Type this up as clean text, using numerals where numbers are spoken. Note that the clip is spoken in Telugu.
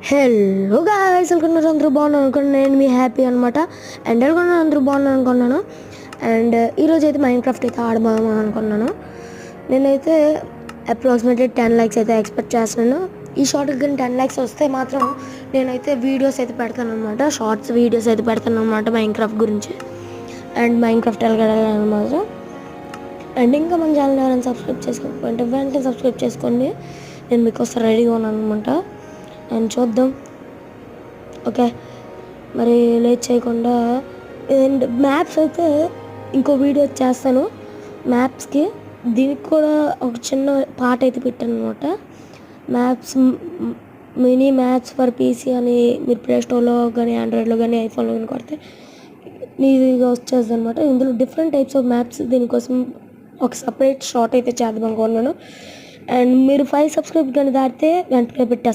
హలో గాయ్స్, అనుకున్నారు అందరూ బాగున్నారు అనుకున్నాను. నేను మీ హ్యాపీ అనమాట. అండ్ అనుకున్నాను అందరూ బాగున్నారు అనుకున్నాను. అండ్ ఈరోజు అయితే మైండ్ క్రాఫ్ట్ అయితే ఆడబోదాం అనుకున్నాను. నేనైతే అప్రాక్సిమేట్లీ 10 lakhs అయితే ఎక్స్పెక్ట్ చేస్తున్నాను. ఈ షార్ట్కి కానీ 10 lakhs వస్తే మాత్రం నేనైతే వీడియోస్ అయితే పెడతాను అనమాట. షార్ట్స్ వీడియోస్ అయితే పెడతాను అనమాట మైండ్ క్రాఫ్ట్ గురించి. అండ్ మైండ్ క్రాఫ్ట్ అనమాట. అండ్ ఇంకా మన ఛానల్ ఎవరైనా సబ్స్క్రైబ్ చేసుకోకపోతే వెంటనే సబ్స్క్రైబ్ చేసుకోండి. నేను మీకోసం రెడీగా ఉన్నాను అనమాట. అండ్ చూద్దాం. ఓకే, మరి లేట్ చేయకుండా అండ్ మ్యాప్స్ అయితే ఇంకో వీడియో చేస్తాను. మ్యాప్స్కి దీనికి కూడా ఒక చిన్న పార్ట్ అయితే పెట్టాను అనమాట. Maps mini maps for PC అని మీరు ప్లే స్టోర్లో కానీ ఆండ్రాయిడ్లో కానీ ఐఫోన్లో కానీ కొడితే నీట్గా వచ్చేస్తుంది అనమాట. ఇందులో డిఫరెంట్ టైప్స్ ఆఫ్ మ్యాప్స్, దీనికోసం ఒక సపరేట్ షార్ట్ అయితే చేద్దాం అనుకున్నాను. అండ్ మీరు 5 సబ్స్క్రైబ్ కానీ దాటితే వెంటనే పెట్టేస్తాను.